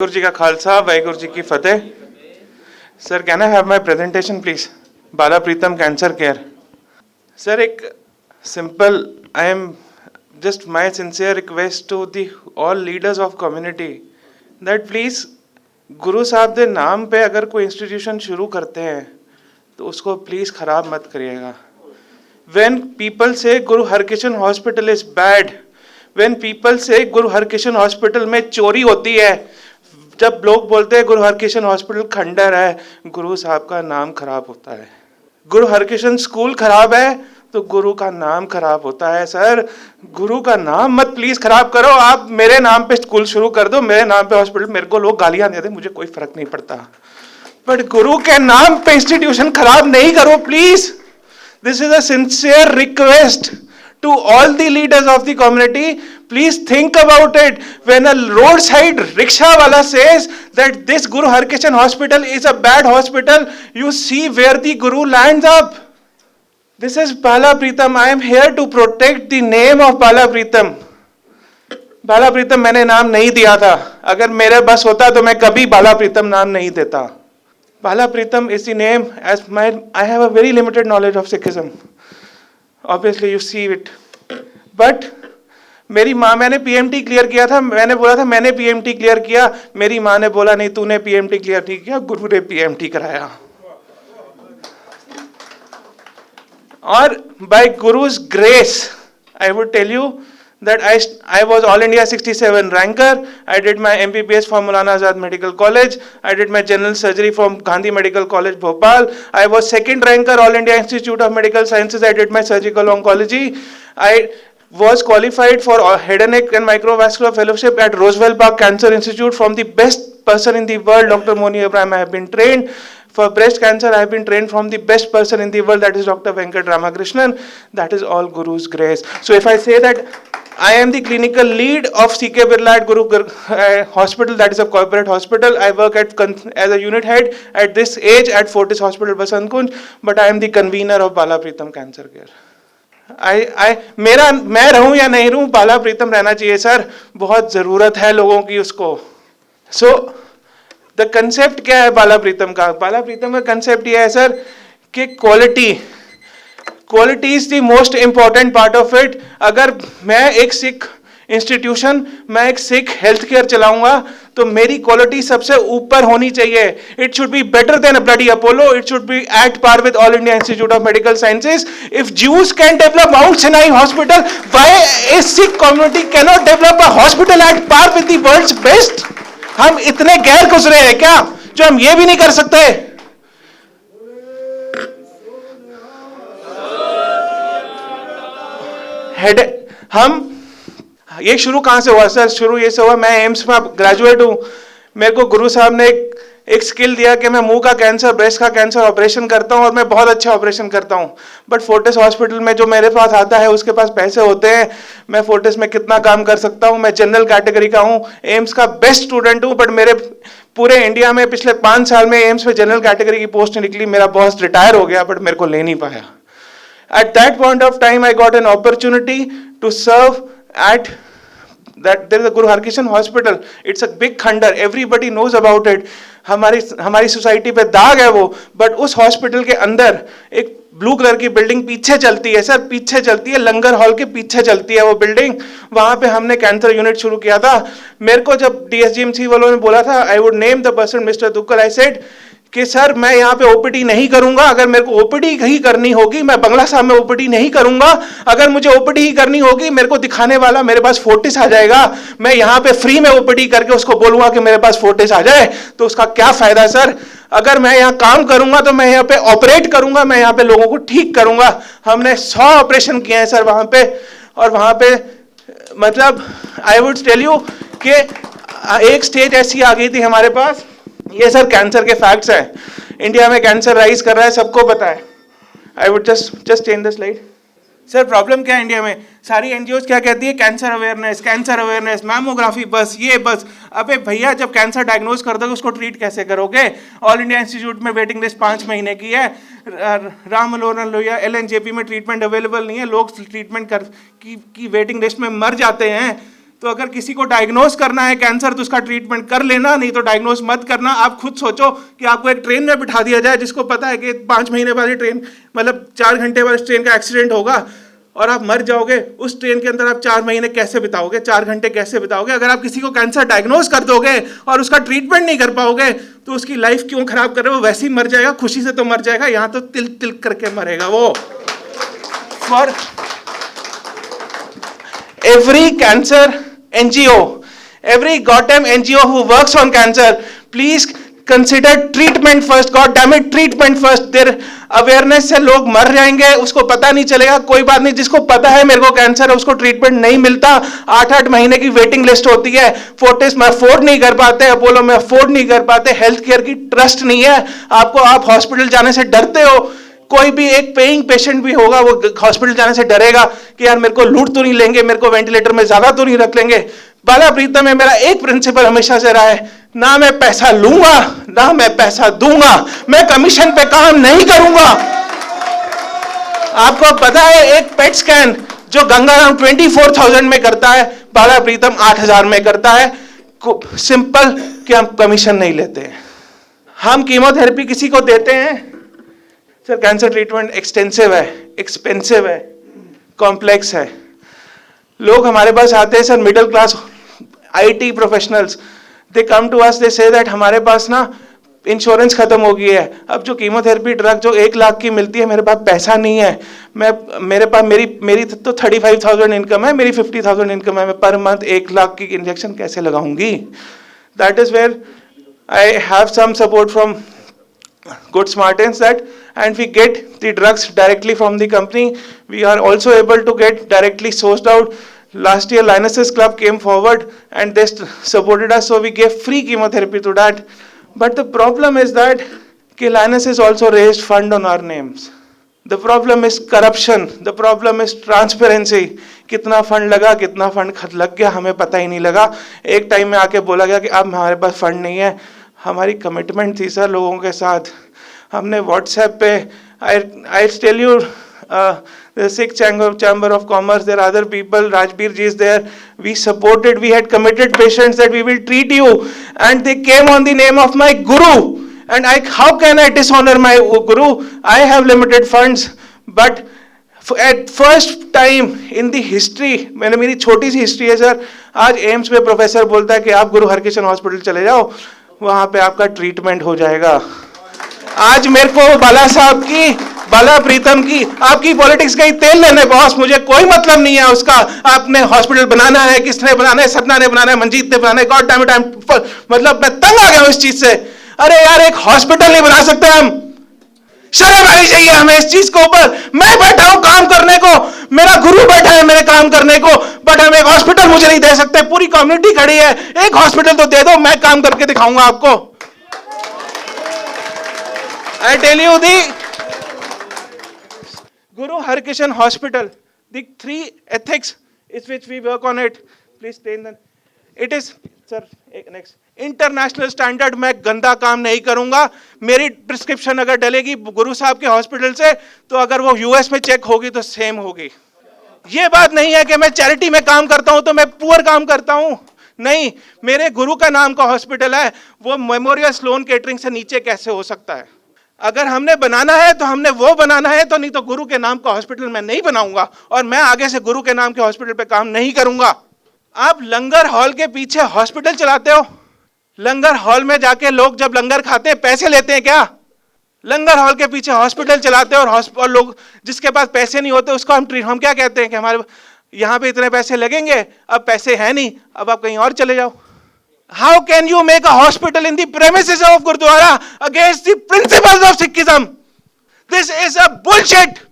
वाहेगुरु जी का खालसा, वाहेगुरु जी की फतेह। Sir, can I have my presentation please? Bala Pritam cancer care. Sir, एक simple, I am just my sincere request to the all leaders of community that please, गुरु साहब के नाम पे अगर कोई इंस्टीट्यूशन शुरू करते हैं तो उसको प्लीज खराब मत करिएगा। When people say Guru Harkishan Hospital is bad, when people say Guru Harkishan Hospital में चोरी होती है, जब लोग बोलते हैं गुरु हरकिशन हॉस्पिटल खंडर है, गुरु साहब का नाम खराब होता है। गुरु हरकिशन स्कूल खराब है तो गुरु का नाम खराब होता है। सर, गुरु का नाम मत प्लीज खराब करो। आप मेरे नाम पे स्कूल शुरू कर दो, मेरे नाम पे हॉस्पिटल, मेरे को लोग गालियां दे दे, मुझे कोई फर्क नहीं पड़ता, बट गुरु के नाम पे इंस्टीट्यूशन खराब नहीं करो please. This is a sincere request to all the leaders of the community. Please think about it. When a roadside rickshaw wala says that this Guru Harkishan Hospital is a bad hospital, you see where the Guru lands up. This is Bala Pritam. I am here to protect the name of Bala Pritam. बाला प्रीतम मैंने नाम नहीं दिया था। अगर मेरे बस होता तो मैं कभी बाला प्रीतम नाम नहीं देता। Bala Pritam is the name, as I have a very limited knowledge of Sikhism. Obviously you see it. But मेरी माँ, मैंने PMT क्लियर किया था, मैंने बोला था मैंने PMT क्लियर किया, मेरी माँ ने बोला नहीं तूने PMT क्लियर नहीं किया, गुरु ने PMT कराया। और by Guru's grace, I would tell you that I was All India 67 ranker. I did my MBBS from Maulana Azad Medical College. I did my general surgery from Gandhi Medical College, Bhopal. I was second ranker All India Institute of Medical Sciences. I did my surgical oncology. I was qualified for head and neck and microvascular fellowship at Roswell Park Cancer Institute from the best person in the world, Dr. Moni Abraham. I have been trained. For breast cancer, I have been trained from the best person in the world, that is Dr. Venkat Ramakrishnan. That is all Guru's grace. So if I say that I am the clinical lead of CK Birla at Guru Hospital, that is a corporate hospital. I work as a unit head at this age at Fortis Hospital, Basant Kunj, but I am the convener of Bala Pritam Cancer Care. मैं रहूं या नहीं रहूं, बाला प्रीतम रहना चाहिए sir, बहुत जरूरत है लोगों की उसको। सो द कंसेप्ट क्या है बाला प्रीतम का? बाला प्रीतम का कंसेप्ट ये है सर कि quality is the most important part of it. अगर मैं एक सिख इंस्टीट्यूशन, मैं एक सिख हेल्थ केयर चलाऊंगा तो मेरी क्वालिटी सबसे ऊपर होनी चाहिए। It should be better than bloody Apollo, it should be at par with All India Institute of Medical Sciences. If Jews can develop Mount Sinai hospital, why a Sikh community can not develop a hospital at par with the world's best? हम इतने गैर गुजरे हैं क्या जो हम ये भी नहीं कर सकते? हम ये शुरू कहां से हुआ सर? शुरू ये से हुआ, मैं एम्स में ग्रेजुएट हूं, मेरे को गुरु साहब ने एक स्किल दिया कि मैं मुंह का कैंसर, ब्रेस्ट का कैंसर ऑपरेशन करता हूं और मैं बहुत अच्छा ऑपरेशन करता हूं। बट फोर्टिस हॉस्पिटल में जो मेरे पास आता है उसके पास पैसे होते हैं, मैं फोर्टिस में कितना काम कर सकता हूं? मैं जनरल कैटेगरी का हूं, एम्स का बेस्ट स्टूडेंट हूं, बट मेरे पूरे इंडिया में पिछले 5 साल में एम्स में जनरल कैटेगरी की पोस्ट निकली। मेरा बॉस रिटायर हो गया बट मेरे को ले नहीं पाया। At that point of time, I got an opportunity to serve at that. There is a Guru Harkishan Hospital. It's a big खंडर. Everybody knows about it. हमारी सोसाइटी पे दाग है वो, बट उस हॉस्पिटल के अंदर एक ब्लू कलर की बिल्डिंग पीछे चलती है सर, पीछे चलती है, लंगर हॉल के पीछे चलती है वो बिल्डिंग। वहां पे हमने कैंसर यूनिट शुरू किया था। मेरे को जब DSGMC वालों ने बोला था, I would name the person mister Dukkal, I said कि सर मैं यहाँ पे ओपीडी नहीं करूंगा। अगर मेरे को ओपीडी ही करनी होगी, मैं बंगला साहब में ओपीडी नहीं करूंगा। अगर मुझे ओपीडी ही करनी होगी, मेरे को दिखाने वाला मेरे पास फोर्टिस आ जाएगा, मैं यहाँ पे फ्री में ओपीडी करके उसको बोलूंगा कि मेरे पास फोर्टिस आ जाए, तो उसका क्या फायदा सर? अगर मैं यहाँ काम करूंगा तो मैं यहाँ पे ऑपरेट करूंगा, मैं यहाँ पे लोगों को ठीक करूंगा। हमने 100 ऑपरेशन किए हैं सर वहां पे, और वहां पे मतलब आई वुड टेल यू कि एक स्टेज ऐसी आ गई थी हमारे पास। ये सर कैंसर के फैक्ट्स हैं, इंडिया में कैंसर राइज कर रहा है, सबको पता है। I would just change the slide. Sir problem क्या है इंडिया में? सारी एनजीओज क्या कहती है? कैंसर अवेयरनेस, मैमोग्राफी, बस ये बस। अबे भैया, जब कैंसर डायग्नोज कर दोगे उसको ट्रीट कैसे करोगे? ऑल इंडिया इंस्टीट्यूट में वेटिंग लिस्ट 5 महीने की है, राम मनोहर लोहिया LNJP में ट्रीटमेंट अवेलेबल नहीं है, लोग ट्रीटमेंट की वेटिंग लिस्ट में मर जाते हैं। तो अगर किसी को डायग्नोस करना है कैंसर तो उसका ट्रीटमेंट कर लेना, नहीं तो डायग्नोस मत करना। आप खुद सोचो कि आपको एक ट्रेन में बिठा दिया जाए जिसको पता है कि 5 महीने बाद ये ट्रेन, मतलब 4 घंटे बाद इस ट्रेन का एक्सीडेंट होगा और आप मर जाओगे। उस ट्रेन के अंदर आप 4 महीने कैसे बिताओगे, 4 घंटे कैसे बिताओगे? अगर आप किसी को कैंसर डायग्नोस कर दोगे और उसका ट्रीटमेंट नहीं कर पाओगे तो उसकी लाइफ क्यों खराब कर रहे हो? वैसे ही मर जाएगा, खुशी से तो मर जाएगा, यहाँ तो तिल तिल करके मरेगा वो। For every cancer NGO, every goddamn NGO who works on cancer, please consider treatment first. God damn it, treatment first. Their awareness से लोग मर जाएंगे, उसको पता नहीं चलेगा। कोई बात नहीं, जिसको पता है मेरे को कैंसर है उसको ट्रीटमेंट नहीं मिलता, 8-8 महीने की वेटिंग लिस्ट होती है। फोर्टिस में अफोर्ड नहीं कर पाते, अपोलो में अफोर्ड नहीं कर पाते, हेल्थ केयर की ट्रस्ट नहीं है आपको, आप हॉस्पिटल जाने से डरते हो। कोई भी एक पेइंग पेशेंट भी होगा वो हॉस्पिटल जाने से डरेगा कि यार मेरे को लूट तो नहीं लेंगे, मेरे को वेंटिलेटर में ज्यादा तो नहीं रख लेंगे। बाला प्रीतम में मेरा एक प्रिंसिपल हमेशा से रहा है, ना मैं पैसा लूंगा ना मैं पैसा दूंगा, मैं कमीशन पे काम नहीं करूंगा। आपको पता है एक पेट स्कैन जो गंगाराम 24,000 में करता है, बाला प्रीतम 8,000 में करता है। सिंपल कि हम कमीशन नहीं लेते हैं। हम कीमोथेरेपी किसी को देते हैं, सर कैंसर ट्रीटमेंट एक्सटेंसिव है, एक्सपेंसिव है, कॉम्प्लेक्स है। लोग हमारे पास आते हैं, sir middle class IT professionals, they come to us, they say that हमारे पास ना इंश्योरेंस खत्म हो गई है, अब जो कीमोथेरेपी ड्रग जो 1 लाख की मिलती है मेरे पास पैसा नहीं है, मेरे पास मेरी तो 35,000 इनकम है, मेरी 50,000 इनकम है, मैं पर मंथ 1 लाख की इंजेक्शन कैसे लगाऊंगी? That is where I have some support from Good Smartens that, and we get the drugs directly from the company. We are also able to get directly sourced out. Last year Lionesses Club came forward and they supported us, so we gave free chemotherapy to that. But the problem is that Lionesses also raised fund on our names. The problem is corruption, the problem is transparency. कितना fund लगा, कितना fund खत लग गया हमें पता ही नहीं लगा। एक टाइम में आके बोला गया कि अब हमारे पास फंड नहीं है। हमारी कमिटमेंट थी सर लोगों के साथ, हमने व्हाट्सएप पे, I tell you the Sikh Chamber of Commerce, there are other people, Rajbir ji is there, we supported, we had committed patients that we will treat you, and they came on the name of my guru, and how can I dishonor my guru? I have limited funds, but at first time in the history, मैंने मेरी छोटी सी history है sir, आज AIIMS में professor बोलता है कि आप गुरु हरकिशन हॉस्पिटल चले जाओ, वहां पे आपका ट्रीटमेंट हो जाएगा। आज मेरे को बाला साहब की, बाला प्रीतम की, आपकी पॉलिटिक्स का ही तेल लेने बॉस, मुझे कोई मतलब नहीं है उसका। आपने हॉस्पिटल बनाना है, किसने बनाना है, सपना ने बनाना है, मंजीत ने बनाना है, गॉड डैम इट, मतलब मैं तंग आ गया हूं इस चीज से। अरे यार एक हॉस्पिटल नहीं बना सकते हम, शर्म आनी चाहिए हमें इस चीज के ऊपर। मैं बैठा हूं काम करने को, मेरा गुरु बैठा है मेरे काम करने को, बट हम एक हॉस्पिटल मुझे नहीं दे सकते। पूरी कम्युनिटी खड़ी है, एक हॉस्पिटल तो दे दो, मैं काम करके दिखाऊंगा आपको। I tell you the Guru Harkishan Hospital, the 3 ethics is which we work on it. Please stay in the, it is sir next international standard. मैं गंदा काम नहीं करूंगा। मेरी प्रिस्क्रिप्शन अगर डलेगी गुरु साहब के हॉस्पिटल से तो अगर वो US में चेक होगी तो सेम होगी। ये बात नहीं है कि मैं चैरिटी में काम करता हूं तो मैं पुअर काम करता हूं, नहीं, मेरे गुरु का नाम का हॉस्पिटल है, वो मेमोरियल स्लोन केटरिंग से नीचे कैसे हो सकता है? अगर हमने बनाना है तो हमने वो बनाना है, तो नहीं तो गुरु के नाम का हॉस्पिटल मैं नहीं बनाऊंगा, और मैं आगे से गुरु के नाम के हॉस्पिटल पे काम नहीं करूंगा। आप लंगर हॉल के पीछे हॉस्पिटल चलाते हो, लंगर हॉल में जाके लोग जब लंगर खाते हैं पैसे लेते हैं क्या? लंगर हॉल के पीछे हॉस्पिटल चलाते हैं और लोग जिसके पास पैसे नहीं होते उसको हम क्या कहते हैं कि हमारे यहाँ पे इतने पैसे लगेंगे, अब पैसे हैं नहीं, अब आप कहीं और चले जाओ। How can you make a hospital in the premises of Gurdwara against the principles of Sikhism? This is a bullshit.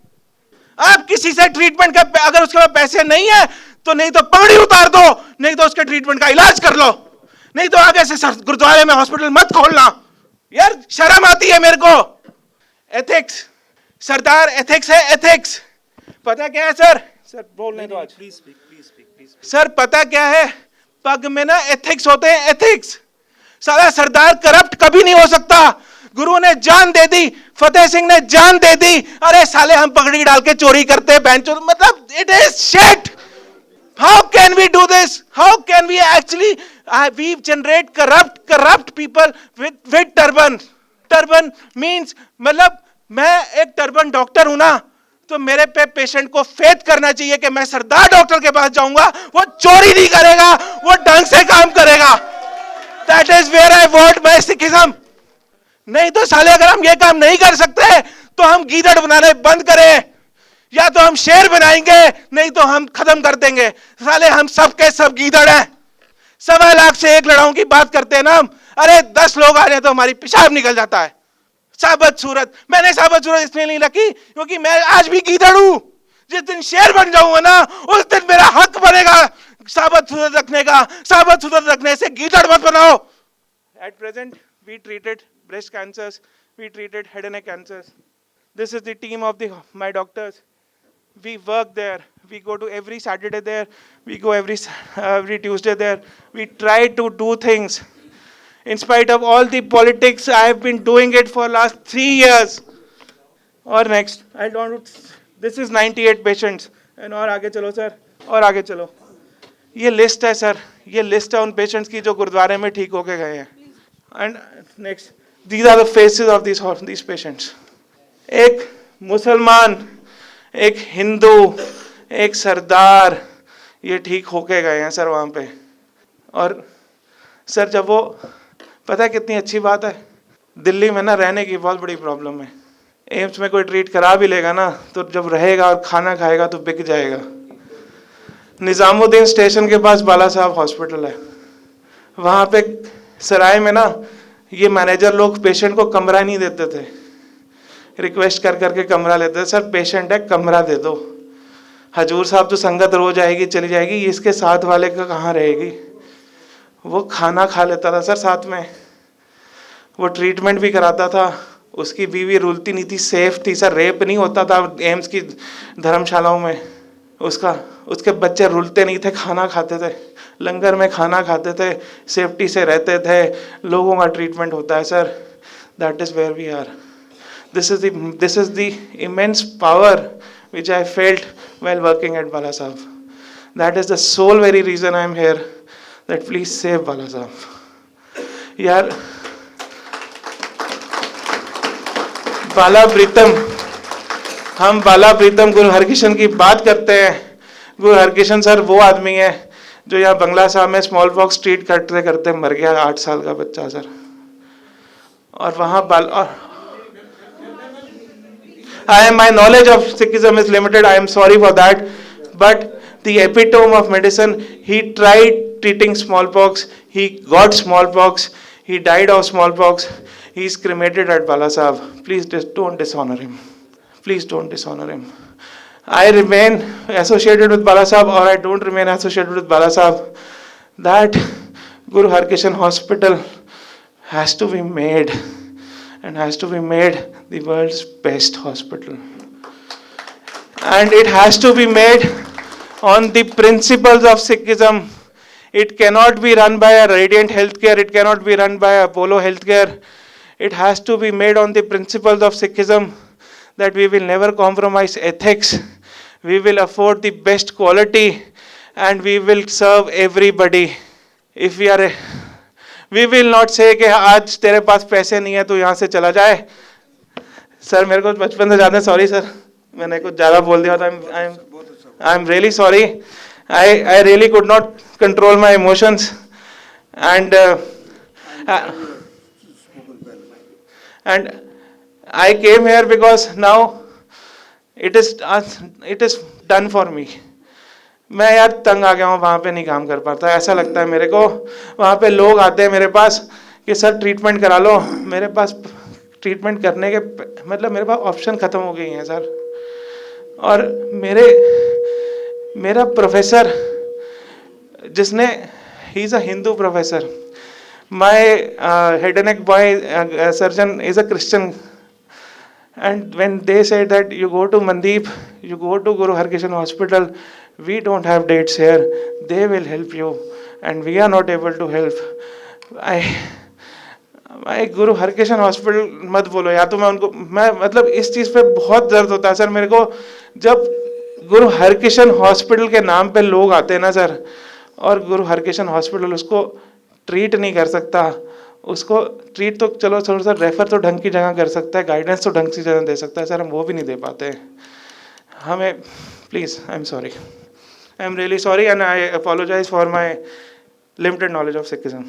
आप किसी से ट्रीटमेंट का अगर उसके पास पैसे नहीं है तो नहीं तो पगड़ी उतार दो, नहीं तो उसके ट्रीटमेंट का इलाज कर लो, नहीं तो आगे से गुरुद्वारे में हॉस्पिटल मत खोलना। यार शर्म आती है मेरे को। एथिक्स सरदार, एथिक्स है, एथिक्स पता क्या है सर? सर बोलने दो आज, प्लीज। सर पता क्या है, पग में ना एथिक्स होते हैं, एथिक्स। साला सरदार करप्ट कभी नहीं हो सकता। गुरु ने जान दे दी, फतेह सिंह ने जान दे दी, अरे साले हम पगड़ी डाल के चोरी करते हैं, बैंक चोर, मतलब it is shit. How can we do this? How can we actually, we generate corrupt people with turban? Turban means, मतलब मैं एक टर्बन डॉक्टर हूं ना, तो मेरे पे पेशेंट को फेथ करना चाहिए कि मैं सरदार डॉक्टर के पास जाऊंगा, वो चोरी नहीं करेगा, वो ढंग से काम करेगा. That is where I want my Sikhism. नहीं तो साले अगर हम ये काम नहीं कर सकते तो हम गीदड़ बनाने बंद करें, या तो हम शेर बनाएंगे, नहीं तो हम खत्म कर देंगे. साले हम सब के सब गीदड़ हैं. 1.25 लाख से 1 लड़ाओं की बात करते हैं ना हम. अरे 10 लोग आ जाए तो हमारी पेशाब निकल जाता है. साबत सूरत, मैंने साबत सूरत इसलिए नहीं रखी क्योंकि मैं आज भी गीदड़ हूं. जिस दिन शेर बन जाऊंगा ना, उस दिन मेरा हक बनेगा साबत सूरत रखने का. साबत सूरत रखने से गीदड़ मत बनाओ. At present, we treated breast cancers, we treated head and neck cancers. This is the team of my doctors. We work there. We go to every Saturday there. We go every Tuesday there. We try to do things. In spite of all the politics, I have been doing it for last 3 years. Or next, I don't. This is 98 patients. And और आगे चलो sir, और आगे चलो. ये list है sir, ये list है उन पेशेंट्स की जो गुरुद्वारे में ठीक होके गए हैं. And next, these are the faces of these patients. एक मुसलमान, एक हिंदू, एक सरदार, ये ठीक होके गए हैं सर वहाँ पे. और सर जब वो, पता है कितनी अच्छी बात है, दिल्ली में ना रहने की बहुत बड़ी प्रॉब्लम है. एम्स में कोई ट्रीट करा भी लेगा ना, तो जब रहेगा और खाना खाएगा तो बिक जाएगा. निज़ामुद्दीन स्टेशन के पास बाला साहब हॉस्पिटल है. वहाँ पे सराय में ना ये मैनेजर लोग पेशेंट को कमरा नहीं देते थे. रिक्वेस्ट कर करके कमरा लेते थे. सर पेशेंट है, कमरा दे दो. हजूर साहब तो संगत रोज आएगी चली जाएगी, इसके साथ वाले का कहाँ रहेगी. वो खाना खा लेता था सर साथ में, वो ट्रीटमेंट भी कराता था. उसकी बीवी रुलती नहीं थी, सेफ थी सर. रेप नहीं होता था एम्स की धर्मशालाओं में. उसके बच्चे रुलते नहीं थे, खाना खाते थे, लंगर में खाना खाते थे, सेफ्टी से रहते थे, लोगों का ट्रीटमेंट होता है sir. That is where we are. This is the immense power which I felt while working at Bala Sahab. That is the sole very reason I am here. That please save Bala Sahab. यार बाला प्रीतम, हम बाला प्रीतम गुरु हरकिशन की बात करते हैं. गुरु Harkishan sir वो आदमी है जो यहाँ बंगला साहब में स्मॉल पॉक्स ट्रीट करते करते मर गया, 8 साल का बच्चा सर. और वहाँ my knowledge of Sikhism is limited. I am sorry for that. But the epitome of medicine, he tried treating smallpox. He got smallpox. He died of smallpox. He is cremated at Bala Sahab. Please don't dishonor him. Please don't dishonor him. I remain associated with Bala Sahab, or I don't remain associated with Bala Sahab. That Guru Harkishan Hospital has to be made, and has to be made the world's best hospital. And it has to be made on the principles of Sikhism. It cannot be run by a Radiant Healthcare. It cannot be run by Apollo Healthcare. It has to be made on the principles of Sikhism, that we will never compromise ethics. We will afford the best quality, and we will serve everybody. If we will not say कि आज तेरे पास पैसे नहीं है तो यहाँ से चला जाए. सर मेरे को बचपन से ज़्यादा सॉरी सर, मैंने कुछ ज़्यादा बोल दिया था. आई am really sorry. I really could not control my emotions, and I came here because now it is done for me. मैं यार तंग आ गया हूँ, वहाँ पे नहीं काम कर पाता. ऐसा लगता है मेरे को, वहाँ पे लोग आते हैं मेरे पास कि सर ट्रीटमेंट करा लो. मेरे पास ट्रीटमेंट करने के मतलब मेरे पास ऑप्शन ख़त्म हो गई हैं सर. और मेरा प्रोफेसर जिसने, he is a Hindu professor. My head and neck boy surgeon is a Christian. And when they say that you go to Mandeep, you go to Guru Harkishan Hospital, we don't have dates here. They will help you, and we are not able to help. I Guru Harkishan hospital मत बोलो या तो मैं मतलब इस चीज़ पे बहुत दर्द होता है सर मेरे को. गुरु हरकिशन हॉस्पिटल के नाम पे लोग आते हैं ना सर, और गुरु हरकिशन हॉस्पिटल उसको ट्रीट नहीं कर सकता, उसको ट्रीट तो चलो थोड़ा सा रेफर तो ढंग की जगह कर सकता है, गाइडेंस तो ढंग की जगह दे सकता है सर, हम वो भी नहीं दे पाते हमें। Please, I am sorry, I am really sorry and I apologise for my limited knowledge of Sikhism.